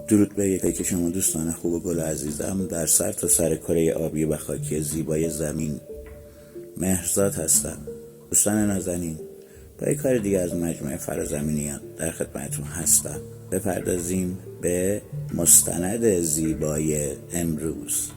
درود به یکی که شما دوستان خوب و گل عزیزم در سر تا سر کره آبی و خاکی زیبای زمین. مهرزاد هستم. دوستان نازنین، با یک کار دیگه از مجموعه فرازمینیان در خدمتتون هستم. بپردازیم به مستند زیبای امروز.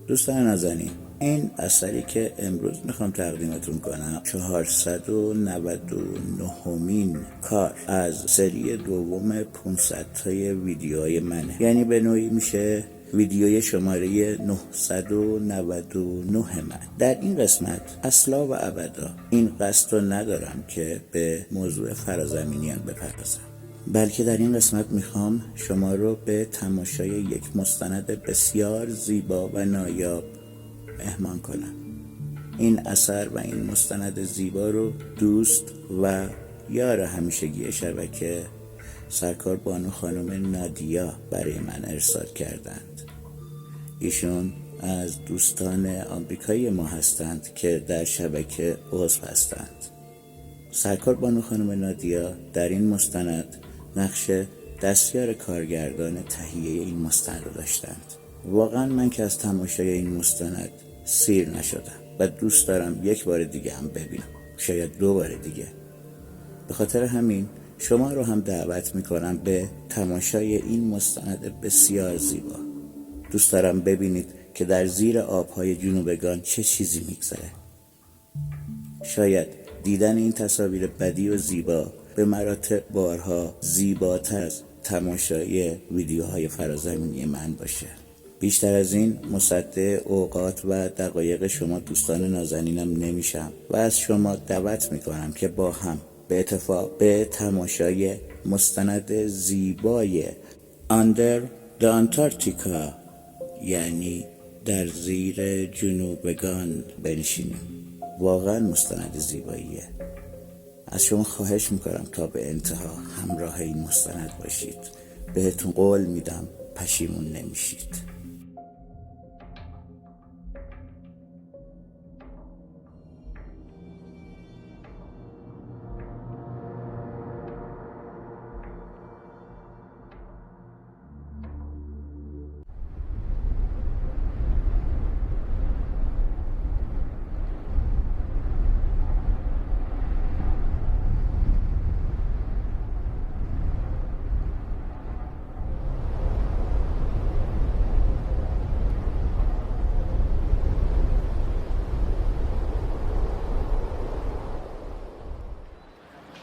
دوستان نازنین، این اثری که امروز میخوام تقدیمتون کنم 499مین کار از سری دوم 500 تای ویدیوهای منه، یعنی به نوعی میشه ویدیوی شماره 999 من. در این قسمت اصلا و ابدا این قصد رو ندارم که به موضوع فرازمینیان بپردازم، بلکه در این قسمت میخوام شما رو به تماشای یک مستند بسیار زیبا و نایاب مهمان کنم. این اثر و این مستند زیبا رو دوست و یار همیشگی شبکه سرکار بانو خانم نادیا برای من ارسال کردند. ایشون از دوستان آمریکایی ما هستند که در شبکه عضو هستند. سرکار بانو خانم نادیا در این مستند نقش دستیار کارگردان تهیه این مستند رو داشتند. واقعا من که از تماشای این مستند سیر نشدم و دوست دارم یک بار دیگه هم ببینم، شاید 2 بار دیگه. به خاطر همین شما رو هم دعوت میکنم به تماشای این مستند بسیار زیبا. دوست دارم ببینید که در زیر آبهای جنوبگان چه چیزی میگذره. شاید دیدن این تصاویر بدی و زیبا به مراتب بارها زیباتر از تماشای ویدیوهای فرازمینی من باشه. بیشتر از این مصدق اوقات و دقایق شما دوستان نازنینم نمیشم و از شما دعوت میکنم که با هم به اتفاق به تماشای مستند زیبای Under the Antarctica، یعنی در زیر جنوبگان بنشینیم. واقعا مستند زیباییه. از شما خواهش میکنم تا به انتها همراه این مستند باشید. بهتون قول میدم پشیمون نمیشید.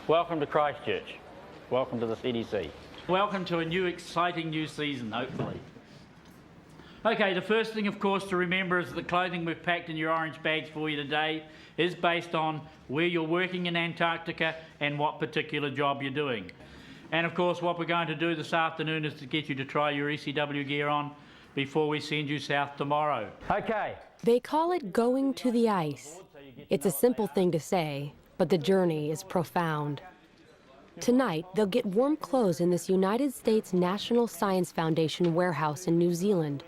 Welcome to Christchurch. Welcome to the CDC. Welcome to a new exciting new season, hopefully. Okay, the first thing of course to remember is that the clothing we've packed in your orange bags for you today is based on where you're working in Antarctica and what particular job you're doing. And of course what we're going to do this afternoon is to get you to try your ECW gear on before we send you south tomorrow. Okay. They call it going to the ice. It's a simple thing to say, but the journey is profound. Tonight, they'll get warm clothes in this United States National Science Foundation warehouse in New Zealand.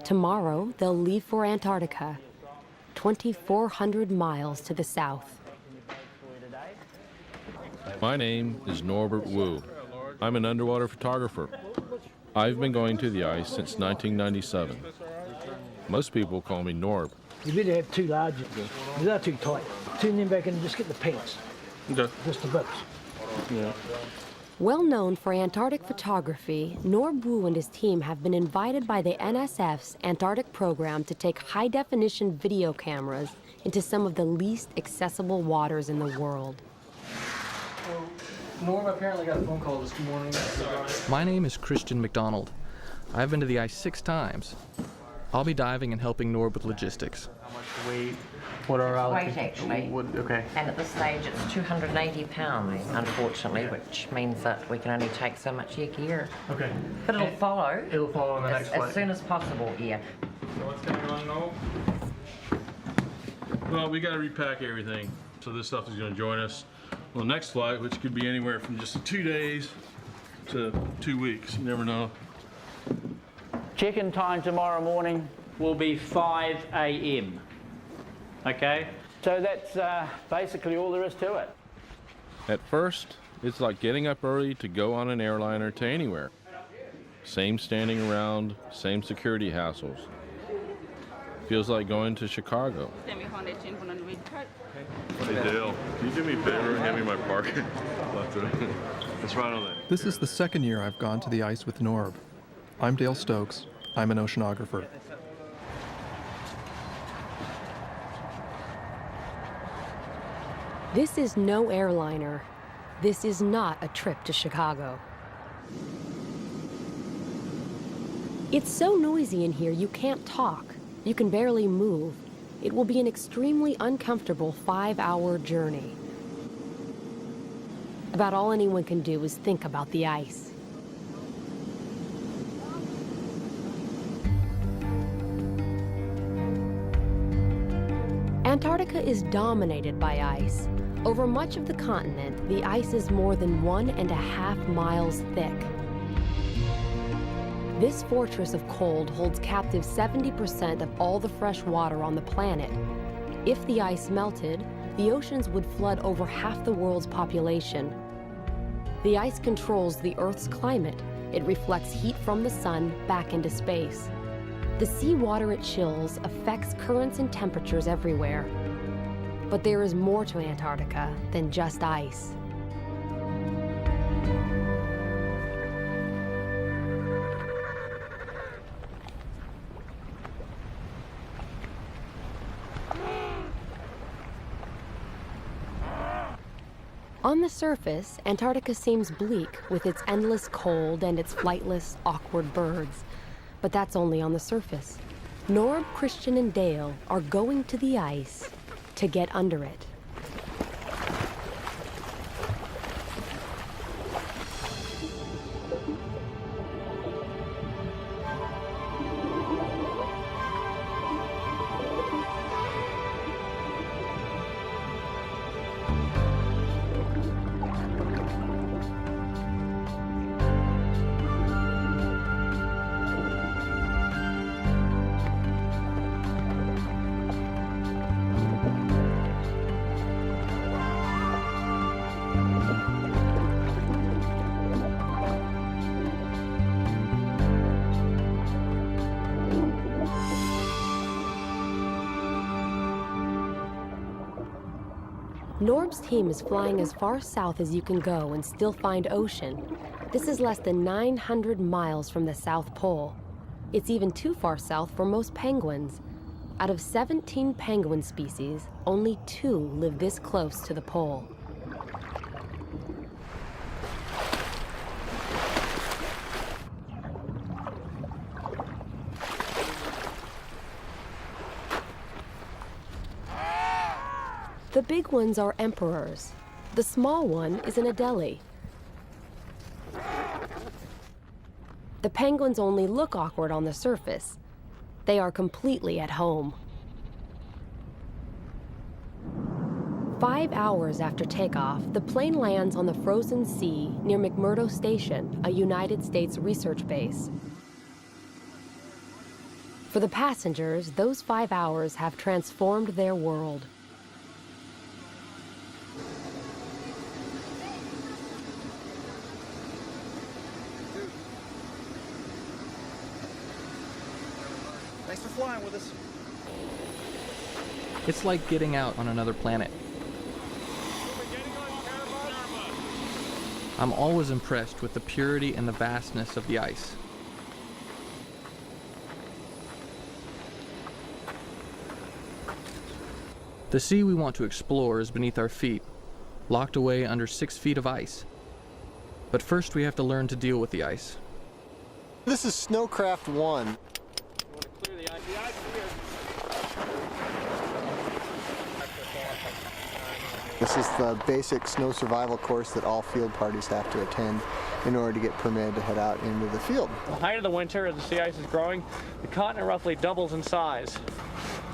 Tomorrow, they'll leave for Antarctica, 2,400 miles to the south. My name is Norbert Wu. I'm an underwater photographer. I've been going to the ice since 1997. Most people call me Norb. You really have 2 large ones. They're too tight. Turn them back in and just get the pants. Okay. Just the boots. Yeah. Well known for Antarctic photography, Norb Wu and his team have been invited by the NSF's Antarctic program to take high-definition video cameras into some of the least accessible waters in the world. Well, Norm apparently got a phone call this morning. My name is Christian McDonald. I've been to the ice 6 times. I'll be diving and helping Norb with logistics. How much weight? What are our weight actually? Okay. And at this stage it's 280 pounds, unfortunately, which means that we can only take so much gear. Okay. But it'll follow. It'll follow in the next flight. As soon as possible, yeah. So what's going on now? Well, we got to repack everything. So this stuff is going to join us on the next flight, which could be anywhere from just 2 days to 2 weeks. You never know. Check-in time tomorrow morning will be 5 a.m. Okay? So that's basically all there is to it. At first, It's like getting up early to go on an airliner to anywhere. Same standing around, same security hassles. Feels like going to Chicago. Hey Dale, can you do me a favor and hand me my park? It's right on there. This is the second year I've gone to the ice with Norb. I'm Dale Stokes. I'm an oceanographer. This is no airliner. This is not a trip to Chicago. It's so noisy in here you can't talk. You can barely move. It will be an extremely uncomfortable 5-hour journey. About all anyone can do is think about the ice. Antarctica is dominated by ice. Over much of the continent, the ice is more than 1.5 miles thick. This fortress of cold holds captive 70% of all the fresh water on the planet. If the ice melted, the oceans would flood over half the world's population. The ice controls the Earth's climate. It reflects heat from the sun back into space. The seawater it chills affects currents and temperatures everywhere. But there is more to Antarctica than just ice. On the surface, Antarctica seems bleak with its endless cold and its flightless, awkward birds. But that's only on the surface. Norb, Christian, and Dale are going to the ice to get under it. Norb's team is flying as far south as you can go and still find ocean. This is less than 900 miles from the South Pole. It's even too far south for most penguins. Out of 17 penguin species, only 2 live this close to the pole. The big ones are emperors. The small one is an Adelie. The penguins only look awkward on the surface. They are completely at home. 5 hours after takeoff, the plane lands on the frozen sea near Mcmurdo Station, a United States research base. For the passengers, those 5 hours have transformed their world. Thanks for flying with us. It's like getting out on another planet. I'm always impressed with the purity and the vastness of the ice. The sea we want to explore is beneath our feet, locked away under 6 feet of ice. But first we have to learn to deal with the ice. This is Snowcraft 1. This is the basic snow survival course that all field parties have to attend in order to get permitted to head out into the field. The height of the winter, as the sea ice is growing, the continent roughly doubles in size.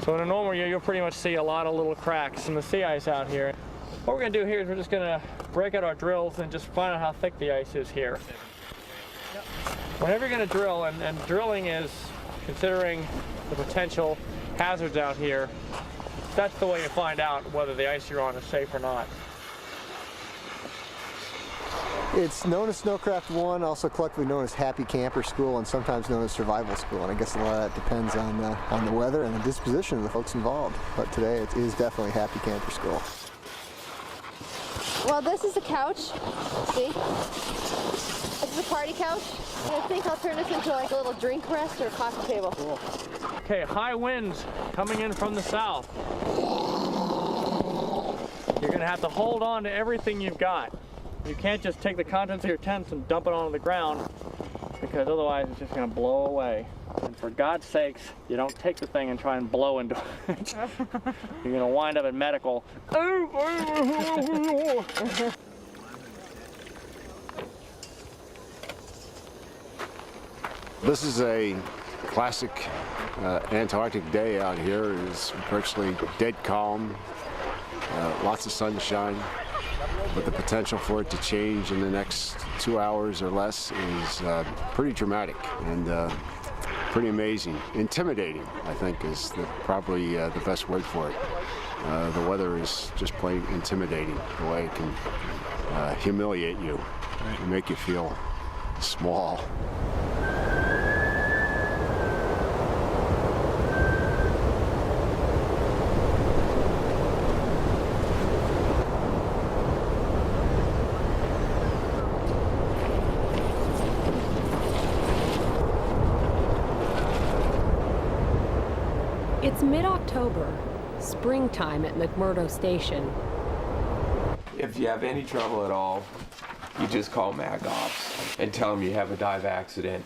So in a normal year, you'll pretty much see a lot of little cracks in the sea ice out here. What we're going to do here is we're just going to break out our drills and just find out how thick the ice is here. Whenever you're going to drill, and drilling is considering the potential hazards out here, that's the way you find out whether the ice you're on is safe or not. It's known as Snowcraft 1, also collectively known as Happy Camper School, and sometimes known as Survival School. And I guess a lot of that depends on the weather and the disposition of the folks involved. But today it is definitely Happy Camper School. Well, this is a couch. See? This is a party couch. I think I'll turn this into like a little drink rest or a coffee table. Cool. Okay, high winds coming in from the south. You're gonna have to hold on to everything you've got. You can't just take the contents of your tents and dump it onto the ground, because otherwise it's just gonna blow away. And for God's sakes, you don't take the thing and try and blow into it. You're gonna wind up in medical. This is a classic Antarctic day out here. It's virtually dead calm, lots of sunshine, but the potential for it to change in the next 2 hours or less is pretty dramatic and pretty amazing. Intimidating, I think, is probably the best word for it. The weather is just plain intimidating, the way it can humiliate you and make you feel small. It's mid-October, springtime at McMurdo Station. If you have any trouble at all, you just call Mag Ops and tell them you have a dive accident.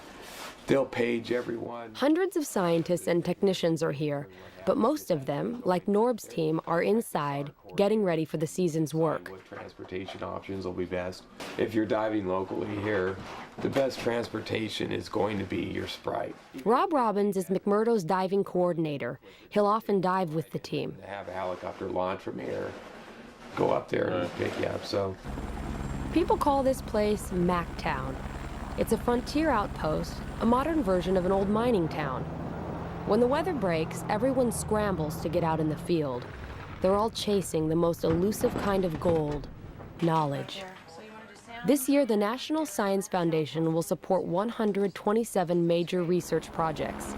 They'll page everyone. Hundreds of scientists and technicians are here, but most of them, like Norb's team, are inside, getting ready for the season's work. What transportation options will be best? If you're diving locally here, the best transportation is going to be your Sprite. Rob Robbins is McMurdo's diving coordinator. He'll often dive with the team. Have a helicopter launch from here, go up there and pick you up, so. People call this place Mactown. It's a frontier outpost, a modern version of an old mining town. When the weather breaks, everyone scrambles to get out in the field. They're all chasing the most elusive kind of gold, knowledge. This year, the National Science Foundation will support 127 major research projects.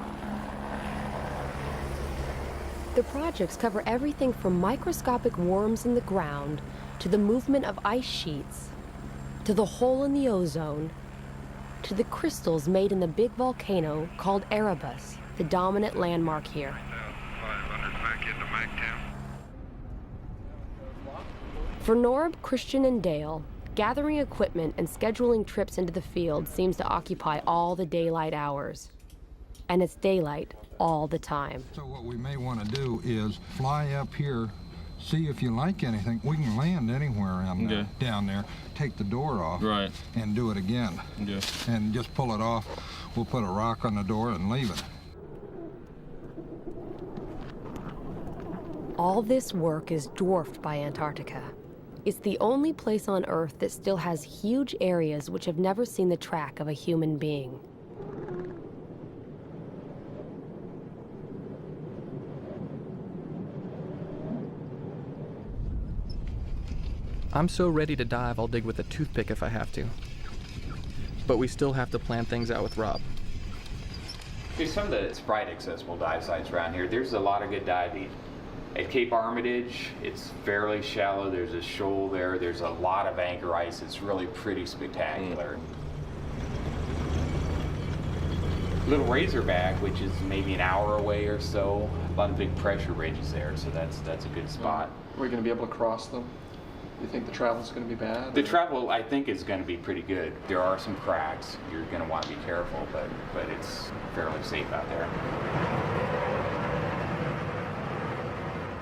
The projects cover everything from microscopic worms in the ground, to the movement of ice sheets, to the hole in the ozone, to the crystals made in the big volcano called Erebus, the dominant landmark here. For Norb, Christian, and Dale, gathering equipment and scheduling trips into the field seems to occupy all the daylight hours. And it's daylight all the time. So what we may want to do is fly up here, see if you like anything. We can land anywhere down there, take the door off, and do it again. And just pull it off. We'll put a rock on the door and leave it. All this work is dwarfed by Antarctica. It's the only place on Earth that still has huge areas which have never seen the track of a human being. I'm so ready to dive, I'll dig with a toothpick if I have to. But we still have to plan things out with Rob. There's some of the Sprite accessible dive sites around here. There's a lot of good diving. At Cape Armitage, it's fairly shallow. There's a shoal there. There's a lot of anchor ice. It's really pretty spectacular. Little Razorback, which is maybe an hour away or so, a lot of big pressure ridges there, so that's a good spot. Are we going to be able to cross them? You think the travel's going to be bad? The travel, I think, is going to be pretty good. There are some cracks. You're going to want to be careful, but it's fairly safe out there.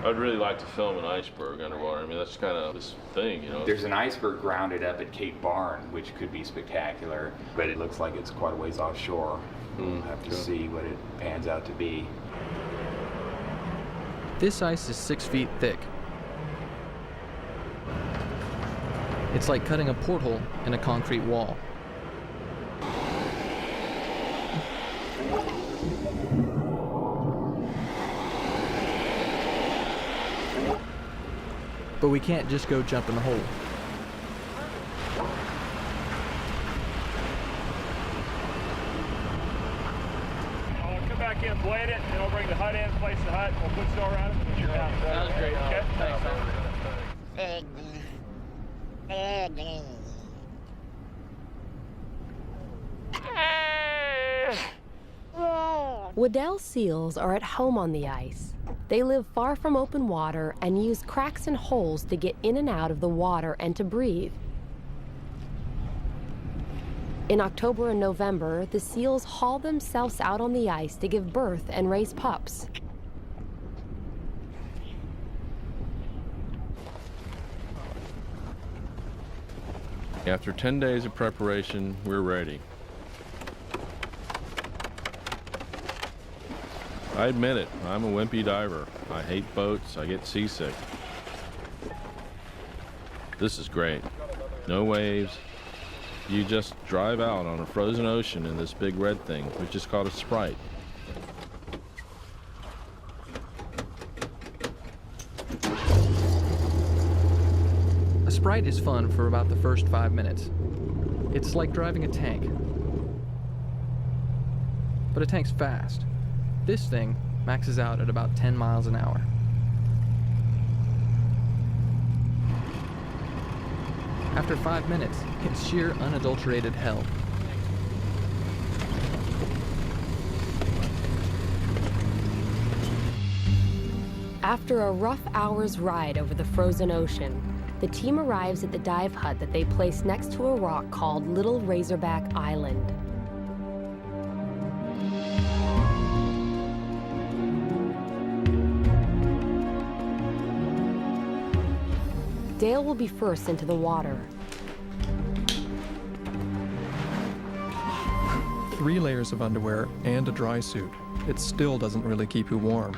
I'd really like to film an iceberg underwater. I mean, that's kind of this thing, you know. There's an iceberg grounded up at Cape Barn, which could be spectacular, but it looks like it's quite a ways offshore. We'll have to see what it pans out to be. This ice is 6 feet thick. It's like cutting a porthole in a concrete wall. But we can't just go jump in the hole. back in, blade it, and we'll bring the hut in, place the hut, we'll put snow around it, and you're down. That was great. Okay? Thanks. Weddell seals are at home on the ice. They live far from open water and use cracks and holes to get in and out of the water and to breathe. In October and November, the seals haul themselves out on the ice to give birth and raise pups. After 10 days of preparation, we're ready. I admit it, I'm a wimpy diver. I hate boats, I get seasick. This is great. No waves. You just drive out on a frozen ocean in this big red thing, which is called a Sprite. A Sprite is fun for about the first 5 minutes. It's like driving a tank. But a tank's fast. This thing maxes out at about 10 miles an hour. After 5 minutes, it's sheer unadulterated hell. After a rough hour's ride over the frozen ocean, the team arrives at the dive hut that they place next to a rock called Little Razorback Island. Dale will be first into the water. 3 layers of underwear and a dry suit. It still doesn't really keep you warm.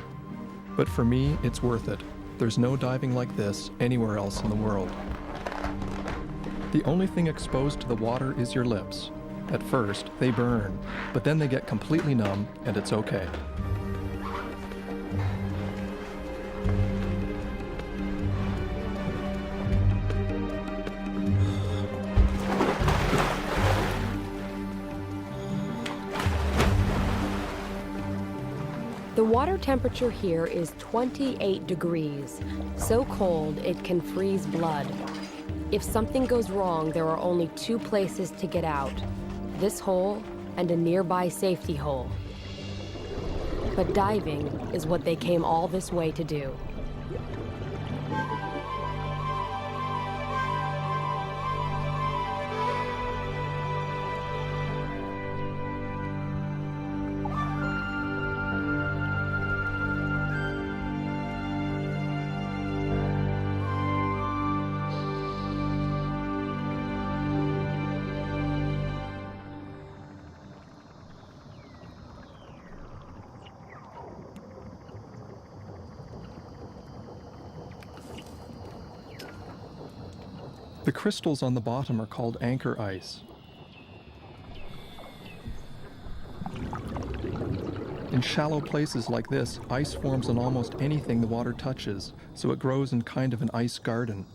But for me, it's worth it. There's no diving like this anywhere else in the world. The only thing exposed to the water is your lips. At first, they burn, but then they get completely numb, and it's okay. The water temperature here is 28 degrees, so cold it can freeze blood. If something goes wrong, there are only 2 places to get out, this hole and a nearby safety hole. But diving is what they came all this way to do. The crystals on the bottom are called anchor ice. In shallow places like this, ice forms on almost anything the water touches, so it grows in kind of an ice garden.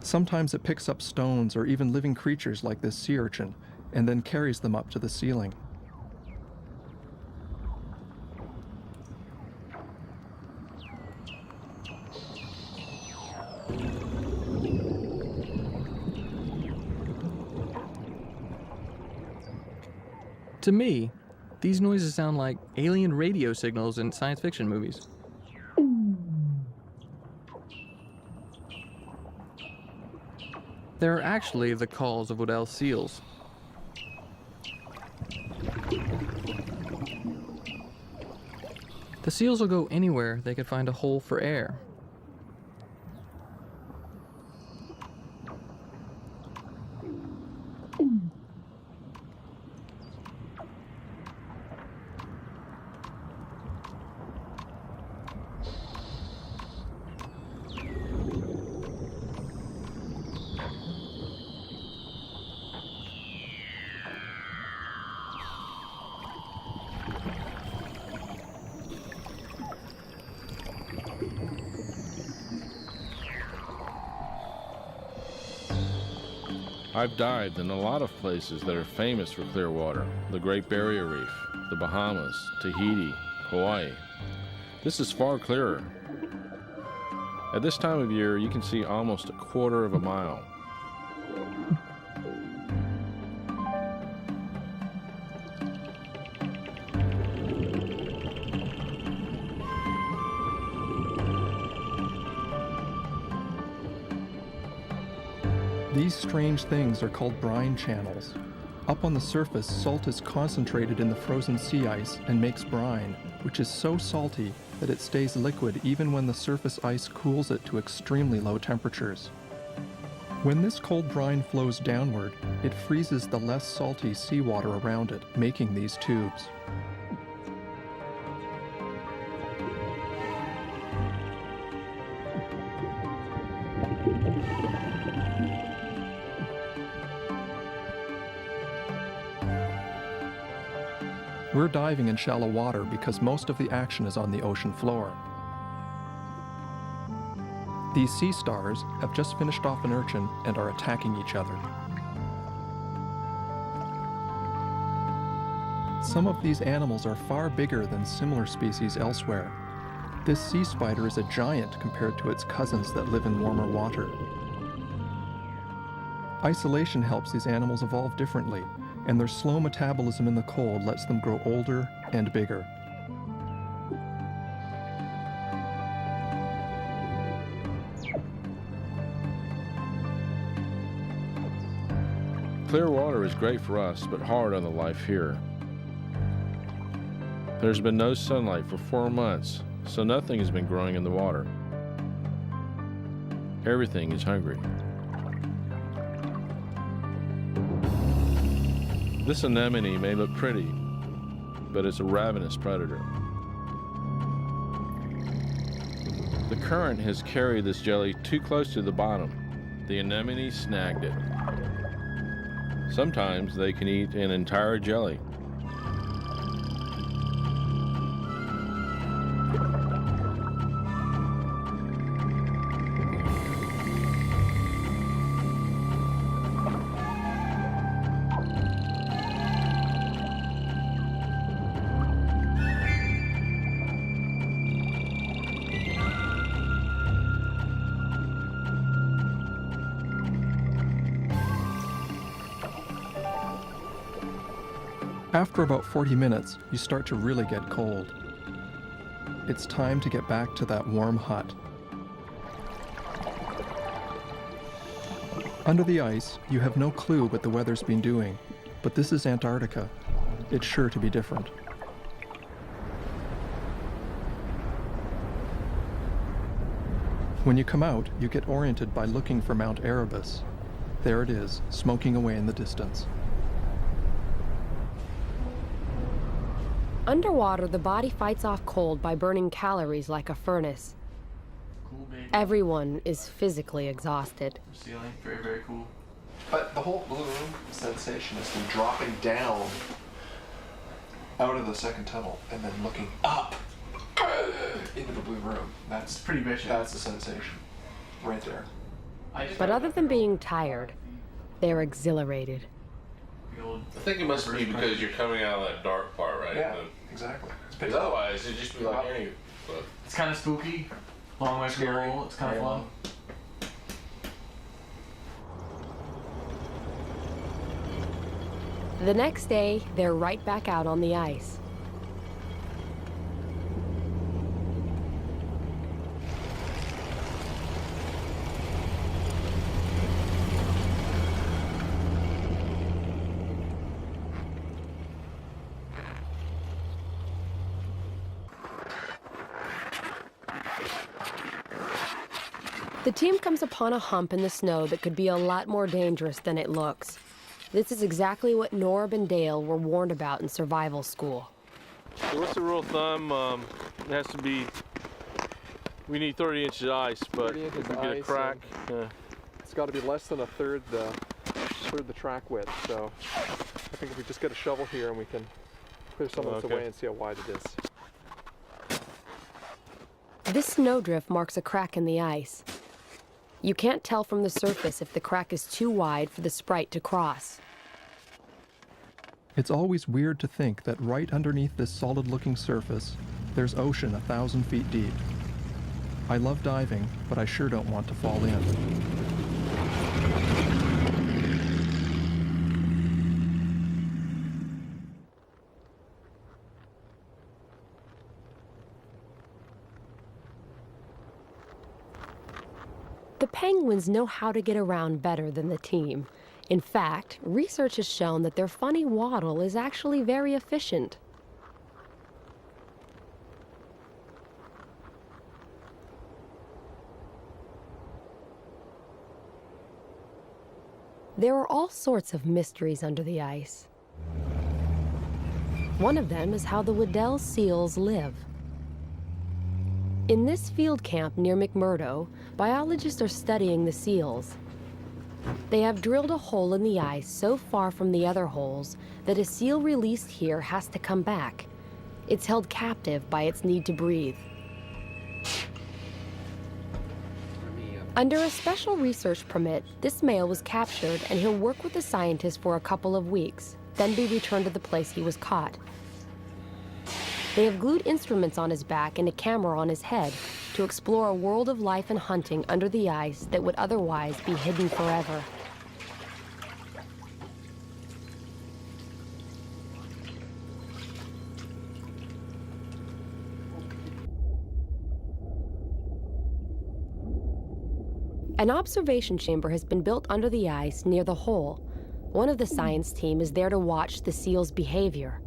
Sometimes it picks up stones or even living creatures like this sea urchin, and then carries them up to the ceiling. To me, these noises sound like alien radio signals in science fiction movies. They're actually the calls of Weddell seals. The seals will go anywhere they could find a hole for air. I've dived in a lot of places that are famous for clear water. The Great Barrier Reef, the Bahamas, Tahiti, Hawaii. This is far clearer. At this time of year, you can see almost a quarter of a mile. These strange things are called brine channels. Up on the surface, salt is concentrated in the frozen sea ice and makes brine, which is so salty that it stays liquid even when the surface ice cools it to extremely low temperatures. When this cold brine flows downward, it freezes the less salty seawater around it, making these tubes. We're diving in shallow water because most of the action is on the ocean floor. These sea stars have just finished off an urchin and are attacking each other. Some of these animals are far bigger than similar species elsewhere. This sea spider is a giant compared to its cousins that live in warmer water. Isolation helps these animals evolve differently, and their slow metabolism in the cold lets them grow older and bigger. Clear water is great for us, but hard on the life here. There's been no sunlight for 4 months, so nothing has been growing in the water. Everything is hungry. This anemone may look pretty, but it's a ravenous predator. The current has carried this jelly too close to the bottom. The anemone snagged it. Sometimes they can eat an entire jelly. After about 40 minutes, you start to really get cold. It's time to get back to that warm hut. Under the ice, you have no clue what the weather's been doing, but this is Antarctica. It's sure to be different. When you come out, you get oriented by looking for Mount Erebus. There it is, smoking away in the distance. Underwater, the body fights off cold by burning calories like a furnace. Cool, baby. Everyone is physically exhausted. Ceiling, very, very cool. But the whole blue room sensation is them dropping down out of the second tunnel and then looking up into the blue room. That's pretty vicious. That's the sensation right there. But other than being tired, they're exhilarated. I think it must be because you're coming out of that dark part, right? Yeah, exactly. Because otherwise, it'd just be like any. It's kind of spooky. Long way to go. It's kind of fun. The next day, they're right back out on the ice. The team comes upon a hump in the snow that could be a lot more dangerous than it looks. This is exactly what Norb and Dale were warned about in survival school. So what's the rule of thumb? It has to be, we need 30 inches of ice, but if we get a crack, it's got to be less than a third the track width. So I think if we just get a shovel here and we can clear some of this away and see how wide it is. This snowdrift marks a crack in the ice. You can't tell from the surface if the crack is too wide for the Sprite to cross. It's always weird to think that right underneath this solid-looking surface, there's ocean 1,000 feet deep. I love diving, but I sure don't want to fall in. The penguins know how to get around better than the team. In fact, research has shown that their funny waddle is actually very efficient. There are all sorts of mysteries under the ice. One of them is how the Weddell seals live. In this field camp near McMurdo, biologists are studying the seals. They have drilled a hole in the ice so far from the other holes that a seal released here has to come back. It's held captive by its need to breathe. Under a special research permit, this male was captured and he'll work with the scientists for a couple of weeks, then be returned to the place he was caught. They have glued instruments on his back and a camera on his head to explore a world of life and hunting under the ice that would otherwise be hidden forever. An observation chamber has been built under the ice near the hole. One of the science team is there to watch the seal's behavior.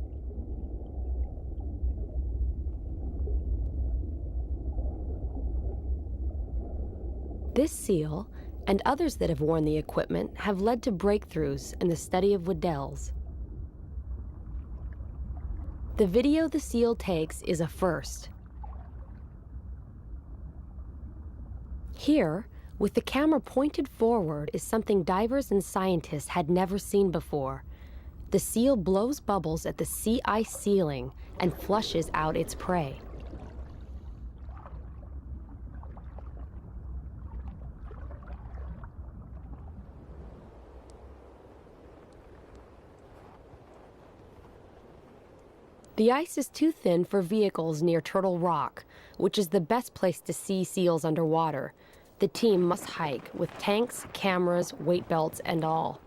This seal, and others that have worn the equipment, have led to breakthroughs in the study of Weddells. The video the seal takes is a first. Here, with the camera pointed forward, is something divers and scientists had never seen before. The seal blows bubbles at the sea ice ceiling and flushes out its prey. The ice is too thin for vehicles near Turtle Rock, which is the best place to see seals underwater. The team must hike with tanks, cameras, weight belts, and all.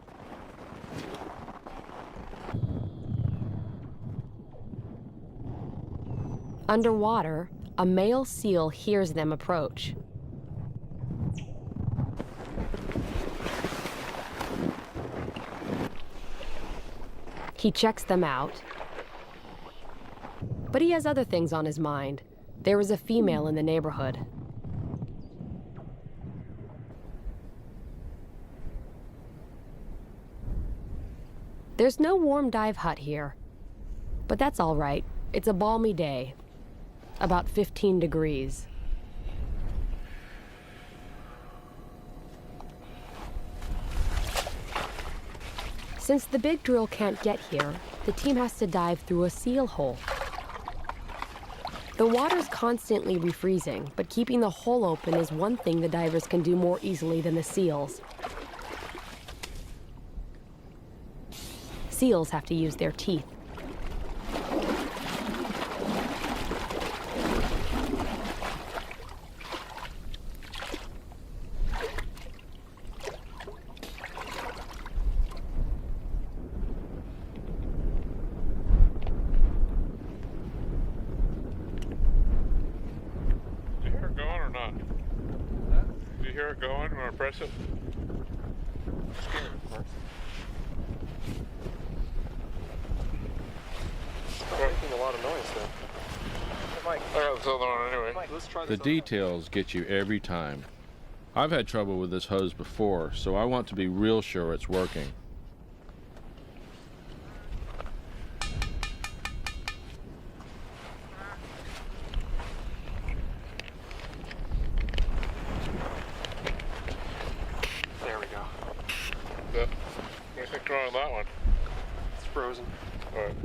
Underwater, a male seal hears them approach. He checks them out. But he has other things on his mind. There is a female in the neighborhood. There's no warm dive hut here, but that's all right. It's a balmy day, about 15 degrees. Since the big drill can't get here, the team has to dive through a seal hole. The water's constantly refreezing, but keeping the hole open is one thing the divers can do more easily than the seals. Seals have to use their teeth. Press it. Making a lot of noise though. Mike. I got this other one anyway. Mike, let's try the details get you every time. I've had trouble with this hose before, so I want to be real sure it's working. Frozen. Right.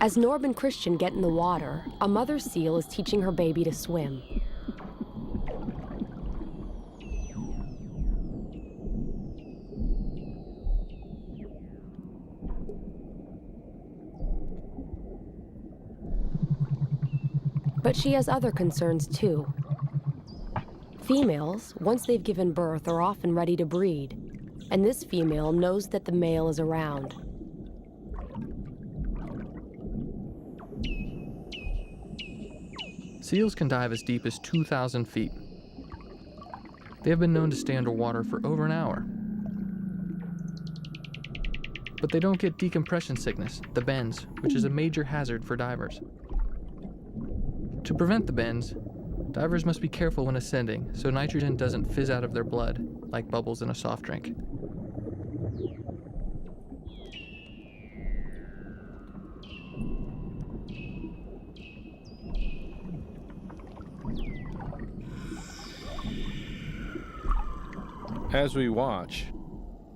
As Norb and Christian get in the water, a mother seal is teaching her baby to swim. But she has other concerns too. Females, once they've given birth, are often ready to breed, and this female knows that the male is around. Seals can dive as deep as 2,000 feet. They have been known to stay underwater for over an hour. But they don't get decompression sickness, the bends, which is a major hazard for divers. To prevent the bends, divers must be careful when ascending so nitrogen doesn't fizz out of their blood like bubbles in a soft drink. As we watch,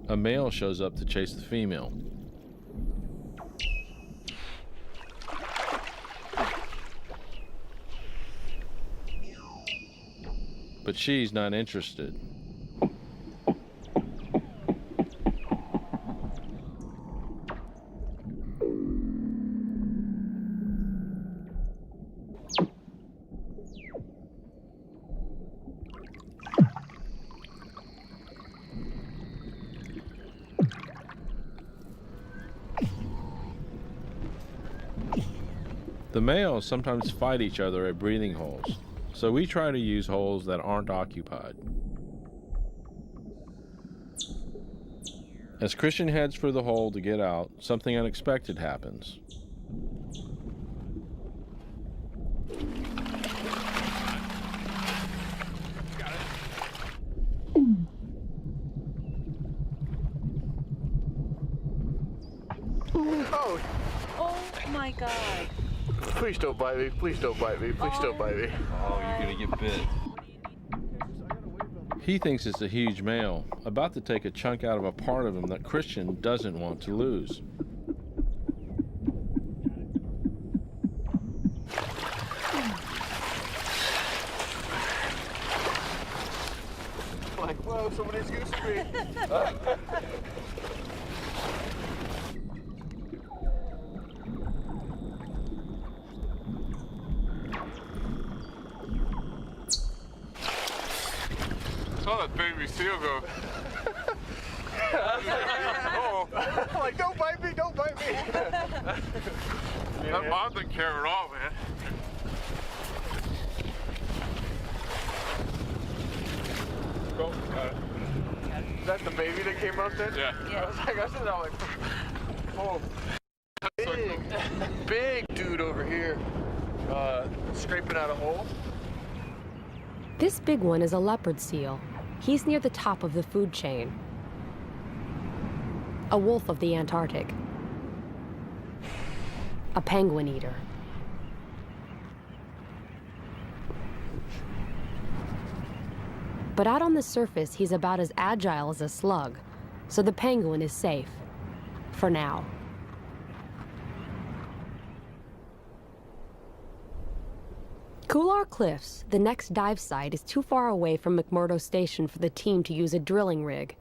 a male shows up to chase the female. But she's not interested. The males sometimes fight each other at breathing holes, so we try to use holes that aren't occupied. As Christian heads for the hole to get out, something unexpected happens. Oh! Oh my God! Please don't bite me, please don't bite me, please don't bite me. Oh, you're gonna get bit. He thinks it's a huge male, about to take a chunk out of a part of him that Christian doesn't want to lose. Like, whoa, somebody's goosing me. Saw that baby seal go. Oh, like, don't bite me, don't bite me. That mom didn't care at all, man. Go. Is that the baby that came out then? Yeah. I was like, I said, I'm like, oh, big dude over here, scraping out a hole. This big one is a leopard seal. He's near the top of the food chain. A wolf of the Antarctic. A penguin eater. But out on the surface, he's about as agile as a slug, so the penguin is safe. For now. Couloir Cliffs, the next dive site, is too far away from Mcmurdo Station for the team to use a drilling rig.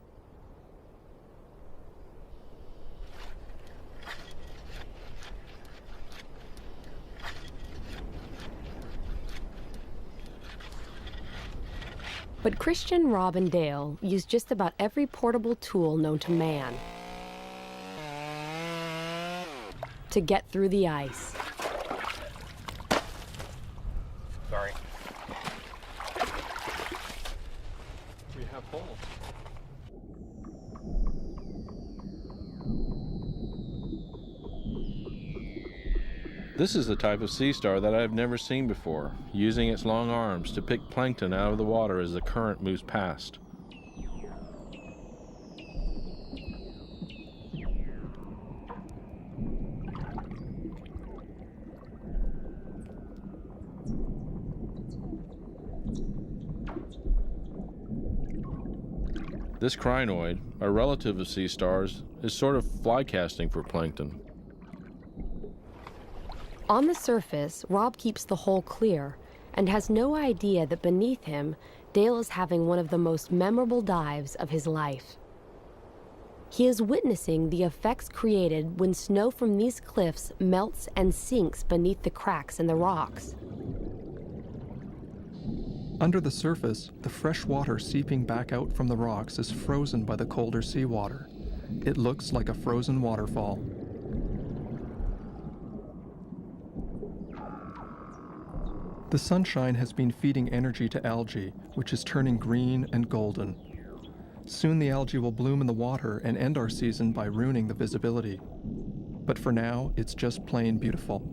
But Christian, Rob, and Dale use just about every portable tool known to man to get through the ice. Sorry. We have holes. This is the type of sea star that I've never seen before, using its long arms to pick plankton out of the water as the current moves past. This crinoid, a relative of sea stars, is sort of fly casting for plankton. On the surface, Rob keeps the hole clear and has no idea that beneath him, Dale is having one of the most memorable dives of his life. He is witnessing the effects created when snow from these cliffs melts and sinks beneath the cracks in the rocks. Under the surface, the fresh water seeping back out from the rocks is frozen by the colder seawater. It looks like a frozen waterfall. The sunshine has been feeding energy to algae, which is turning green and golden. Soon the algae will bloom in the water and end our season by ruining the visibility. But for now, it's just plain beautiful.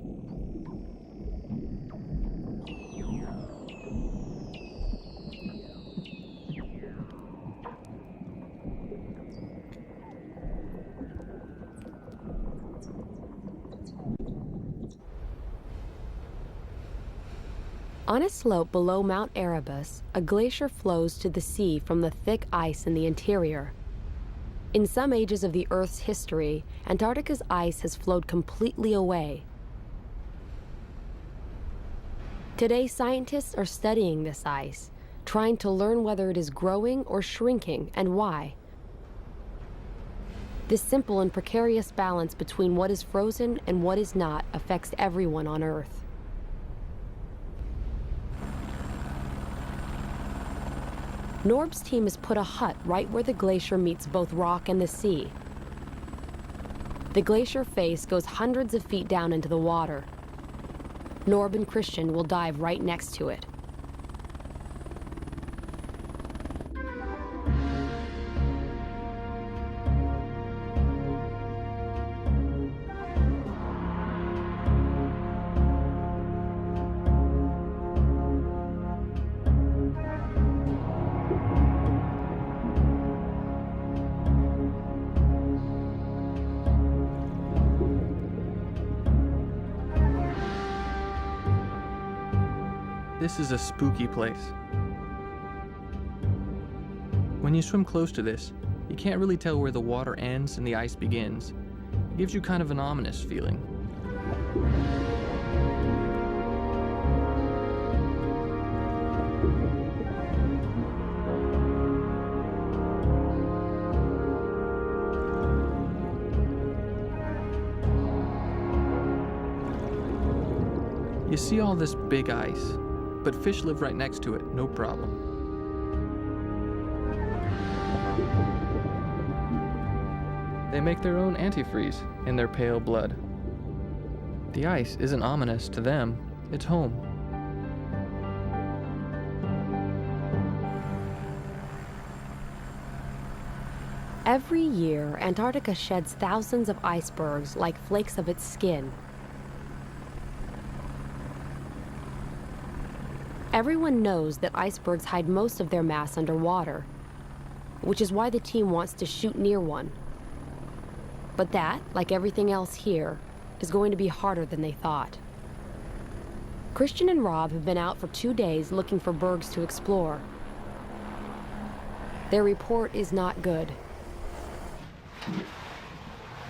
On a slope below Mount Erebus, a glacier flows to the sea from the thick ice in the interior. In some ages of the Earth's history, Antarctica's ice has flowed completely away. Today, scientists are studying this ice, trying to learn whether it is growing or shrinking and why. This simple and precarious balance between what is frozen and what is not affects everyone on Earth. Norb's team has put a hut right where the glacier meets both rock and the sea. The glacier face goes hundreds of feet down into the water. Norb and Christian will dive right next to it. This is a spooky place. When you swim close to this, you can't really tell where the water ends and the ice begins. It gives you kind of an ominous feeling. You see all this big ice, but fish live right next to it, no problem. They make their own antifreeze in their pale blood. The ice isn't ominous to them, it's home. Every year, Antarctica sheds thousands of icebergs like flakes of its skin. Everyone knows that icebergs hide most of their mass underwater, which is why the team wants to shoot near one. But that, like everything else here, is going to be harder than they thought. Christian and Rob have been out for 2 days looking for bergs to explore. Their report is not good.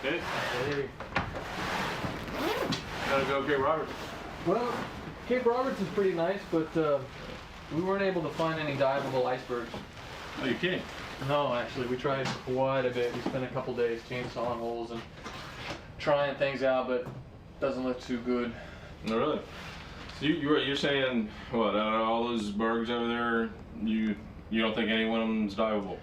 Hey. Gotta go get Robert. Well, Cape Roberts is pretty nice, but we weren't able to find any diveable icebergs. Oh, you can't? No, actually, we tried quite a bit. We spent a couple days chainsawing holes and trying things out, but it doesn't look too good. No, really? So you're saying, what, out of all those bergs over there, you don't think any one of them's diveable?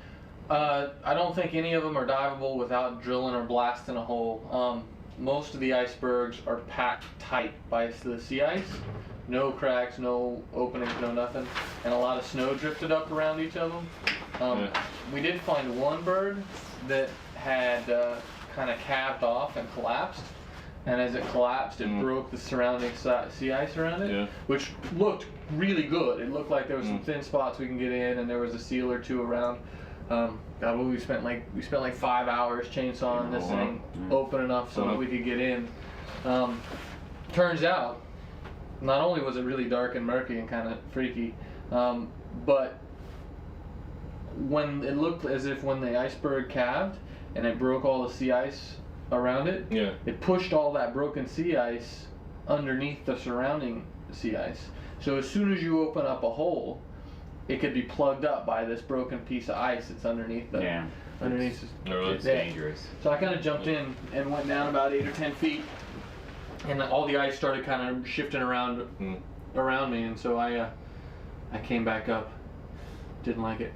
I don't think any of them are diveable without drilling or blasting a hole. Most of the icebergs are packed tight by the sea ice. No cracks, no openings, no nothing. And a lot of snow drifted up around each of them. We did find one berg that had kind of calved off and collapsed. And as it collapsed, it broke the surrounding sea ice around it, which looked really good. It looked like there was some thin spots we can get in, and there was a seal or two around. God, we spent like 5 hours chainsawing this thing open enough so that we could get in. Turns out, not only was it really dark and murky and kind of freaky, but when it looked as if when the iceberg calved and it broke all the sea ice around it, it pushed all that broken sea ice underneath the surrounding sea ice. So as soon as you open up a hole, it could be plugged up by this broken piece of ice that's underneath the underneath. It's dangerous. So I kind of jumped in and went down about 8 or 10 feet, and all the ice started kind of shifting around me, and so I I came back up. Didn't like it.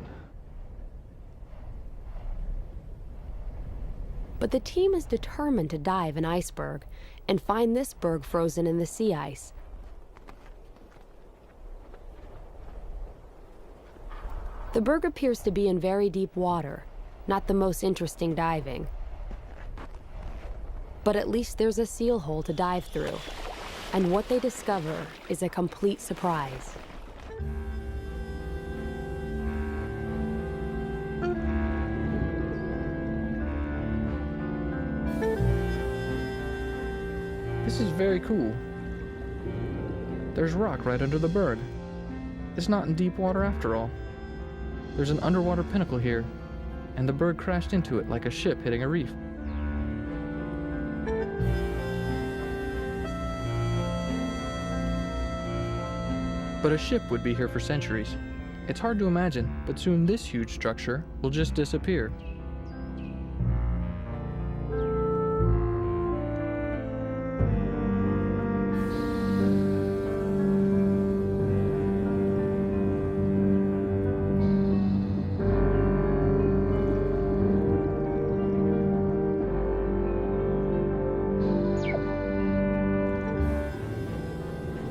But the team is determined to dive an iceberg and find this berg frozen in the sea ice. The berg appears to be in very deep water, not the most interesting diving. But at least there's a seal hole to dive through, and what they discover is a complete surprise. This is very cool. There's rock right under the berg. It's not in deep water after all. There's an underwater pinnacle here, and the berg crashed into it like a ship hitting a reef. But a ship would be here for centuries. It's hard to imagine, but soon this huge structure will just disappear.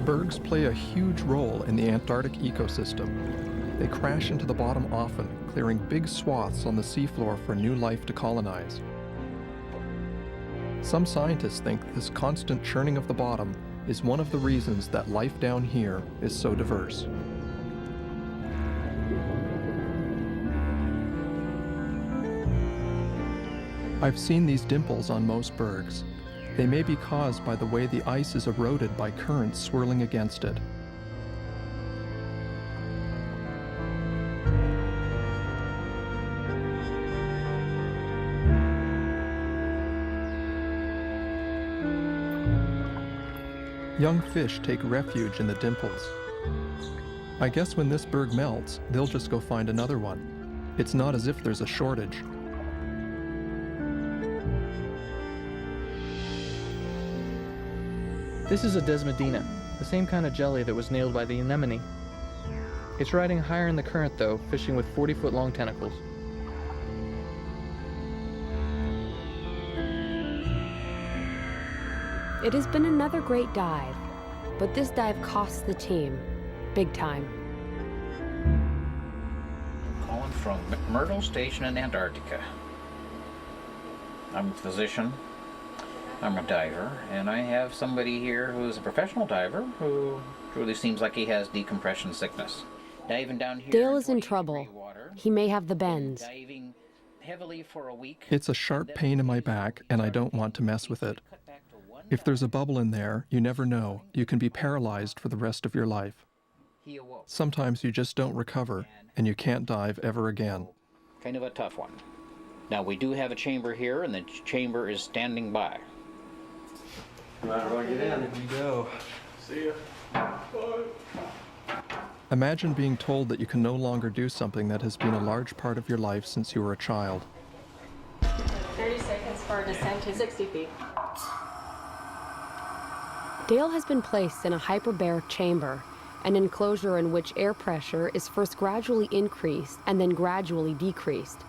Bergs play a huge role in the Antarctic ecosystem. They crash into the bottom often, clearing big swaths on the seafloor for new life to colonize. Some scientists think this constant churning of the bottom is one of the reasons that life down here is so diverse. I've seen these dimples on most bergs. They may be caused by the way the ice is eroded by currents swirling against it. Young fish take refuge in the dimples. I guess when this berg melts, they'll just go find another one. It's not as if there's a shortage. This is a desmodina, the same kind of jelly that was nailed by the anemone. It's riding higher in the current though, fishing with 40-foot long tentacles. It has been another great dive, but this dive costs the team big time. Calling from Mcmurdo Station in Antarctica. I'm a physician. I'm a diver, and I have somebody here who's a professional diver who truly seems like he has decompression sickness. Diving down here. Dale is in trouble. He may have the bends. Diving heavily for a week. It's a sharp pain in my back, and I don't want to mess with it. If there's a bubble in there, you never know. You can be paralyzed for the rest of your life. Sometimes you just don't recover, and you can't dive ever again. Kind of a tough one. Now, we do have a chamber here, and the chamber is standing by. Might as well get in. Here we go. See ya. Bye. Imagine being told that you can no longer do something that has been a large part of your life since you were a child. 30 seconds for a descent to 60 feet. Dale has been placed in a hyperbaric chamber, an enclosure in which air pressure is first gradually increased and then gradually decreased.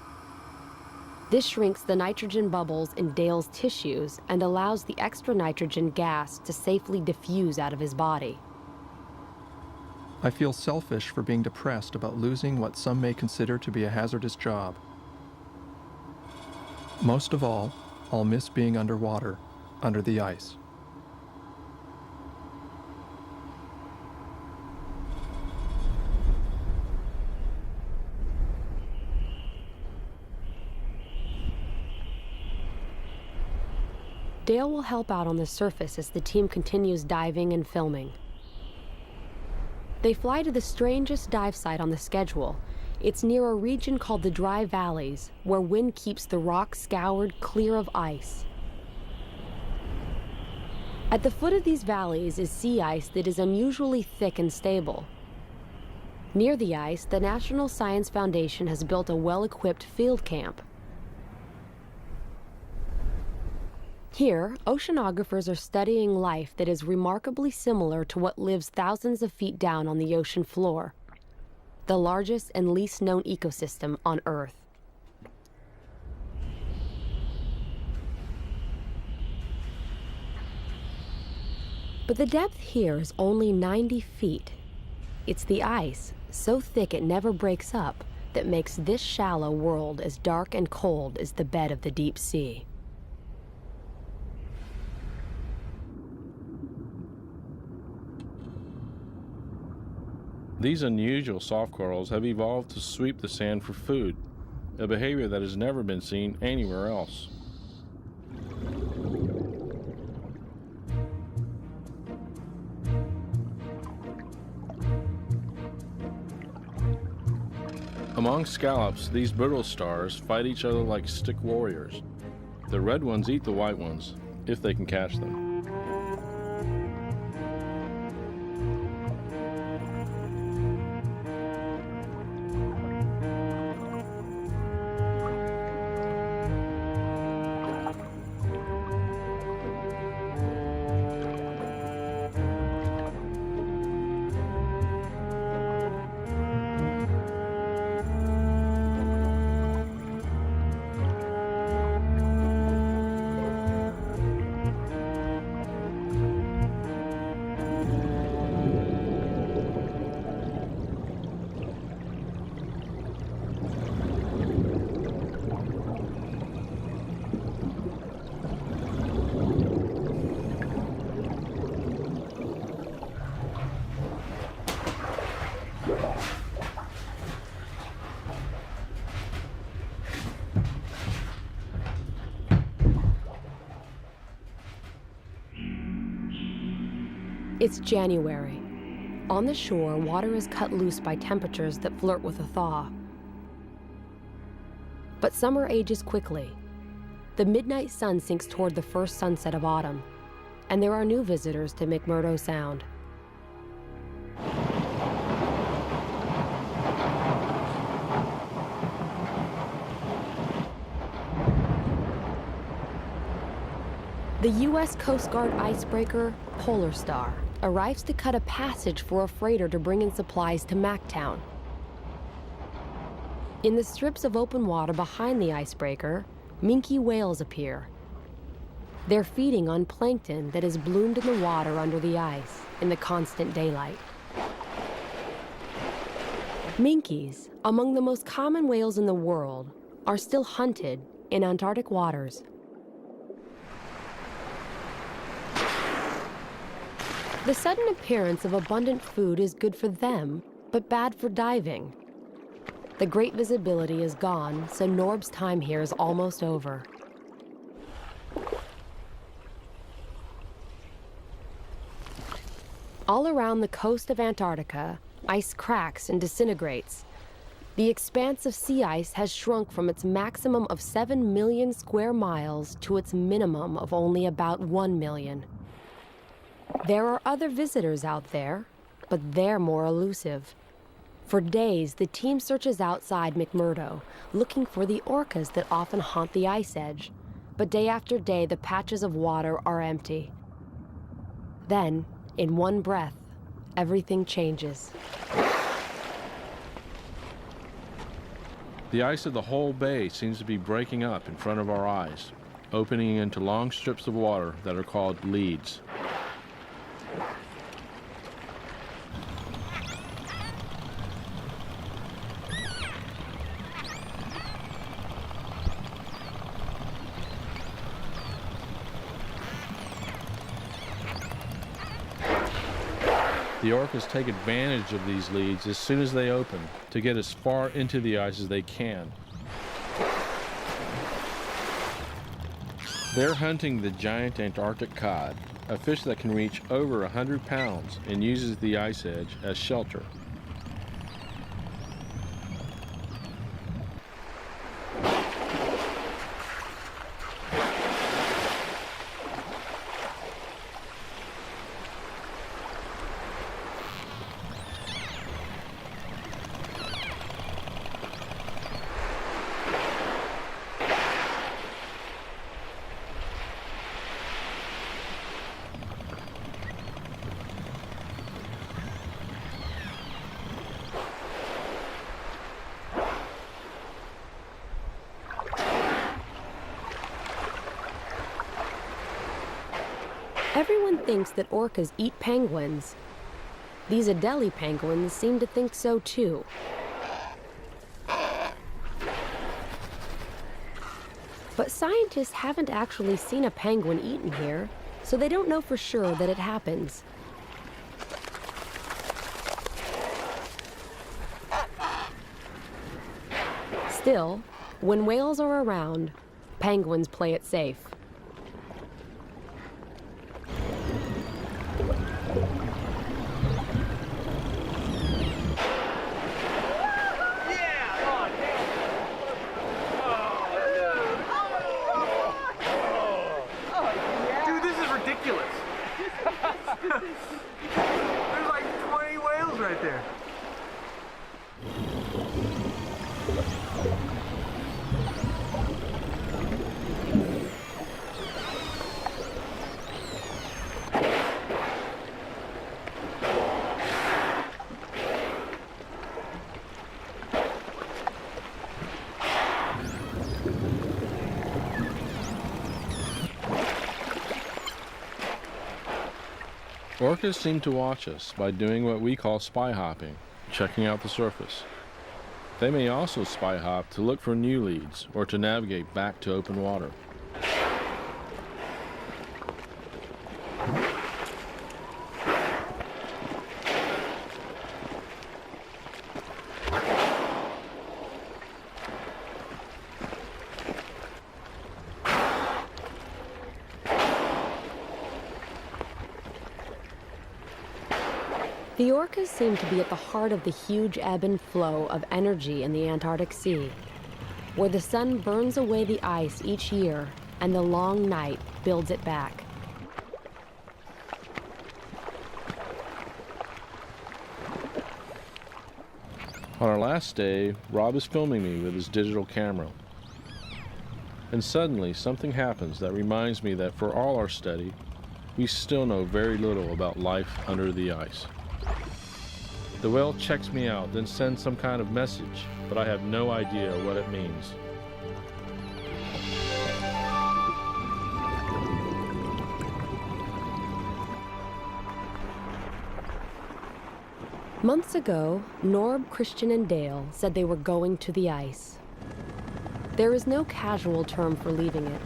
This shrinks the nitrogen bubbles in Dale's tissues and allows the extra nitrogen gas to safely diffuse out of his body. I feel selfish for being depressed about losing what some may consider to be a hazardous job. Most of all, I'll miss being underwater, under the ice. Dale will help out on the surface as the team continues diving and filming. They fly to the strangest dive site on the schedule. It's near a region called the Dry Valleys, where wind keeps the rock scoured clear of ice. At the foot of these valleys is sea ice that is unusually thick and stable. Near the ice, the National Science Foundation has built a well-equipped field camp. Here, oceanographers are studying life that is remarkably similar to what lives thousands of feet down on the ocean floor. the largest and least known ecosystem on Earth. But the depth here is only 90 feet. It's the ice, so thick it never breaks up, that makes this shallow world as dark and cold as the bed of the deep sea. These unusual soft corals have evolved to sweep the sand for food, a behavior that has never been seen anywhere else. Among scallops, these brittle stars fight each other like stick warriors. The red ones eat the white ones, if they can catch them. It's January. On the shore, water is cut loose by temperatures that flirt with a thaw. But summer ages quickly. The midnight sun sinks toward the first sunset of autumn, and there are new visitors to McMurdo Sound. The U.S. Coast Guard icebreaker, Polar Star, arrives to cut a passage for a freighter to bring in supplies to Mactown. In the strips of open water behind the icebreaker, minke whales appear. They're feeding on plankton that has bloomed in the water under the ice in the constant daylight. Minkies, among the most common whales in the world, are still hunted in Antarctic waters. The sudden appearance of abundant food is good for them, but bad for diving. The great visibility is gone, so Norb's time here is almost over. All around the coast of Antarctica, ice cracks and disintegrates. The expanse of sea ice has shrunk from its maximum of 7 million square miles to its minimum of only about 1 million. There are other visitors out there, but they're more elusive. For days, the team searches outside McMurdo, looking for the orcas that often haunt the ice edge. But day after day, the patches of water are empty. Then, in one breath, everything changes. The ice of the whole bay seems to be breaking up in front of our eyes, opening into long strips of water that are called leads. The orcas take advantage of these leads as soon as they open to get as far into the ice as they can. They're hunting the giant Antarctic cod, a fish that can reach over 100 pounds and uses the ice edge as shelter. Everyone thinks that orcas eat penguins. These Adelie penguins seem to think so too. But scientists haven't actually seen a penguin eaten here, so they don't know for sure that it happens. Still, when whales are around, penguins play it safe. Dude, this is ridiculous. There's like 20 whales right there. Orcas seem to watch us by doing what we call spy hopping, checking out the surface. They may also spy hop to look for new leads or to navigate back to open water. The orcas seem to be at the heart of the huge ebb and flow of energy in the Antarctic Sea, where the sun burns away the ice each year and the long night builds it back. On our last day, Rob is filming me with his digital camera. And suddenly, something happens that reminds me that for all our study, we still know very little about life under the ice. The whale checks me out, then sends some kind of message, but I have no idea what it means. Months ago, Norb, Christian, and Dale said they were going to the ice. There is no casual term for leaving it.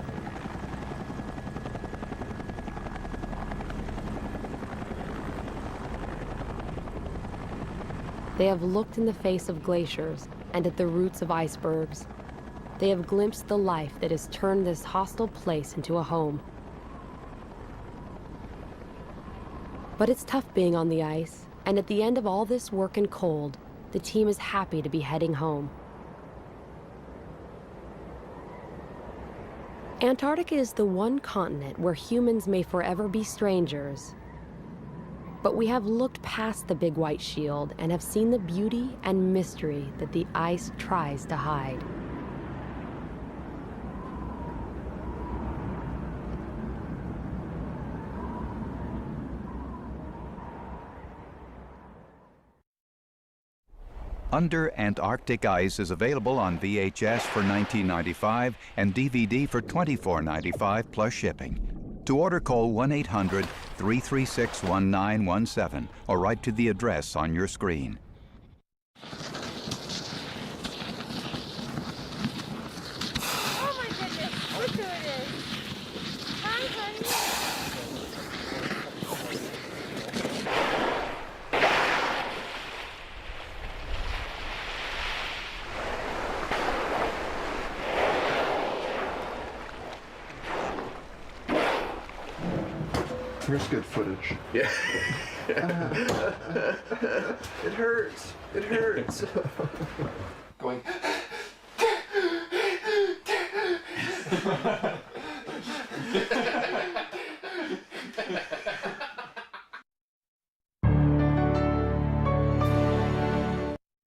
They have looked in the face of glaciers and at the roots of icebergs. They have glimpsed the life that has turned this hostile place into a home. But it's tough being on the ice, and at the end of all this work and cold, the team is happy to be heading home. Antarctica is the one continent where humans may forever be strangers. But we have looked past the big white shield and have seen the beauty and mystery that the ice tries to hide. Under Antarctic Ice is available on VHS for $19.95 and DVD for $24.95 plus shipping. To order, call 1-800-336-1917 or write to the address on your screen. Oh my goodness, look who it is. Hi, honey. Here's good footage. Yeah. It hurts. It hurts. Going.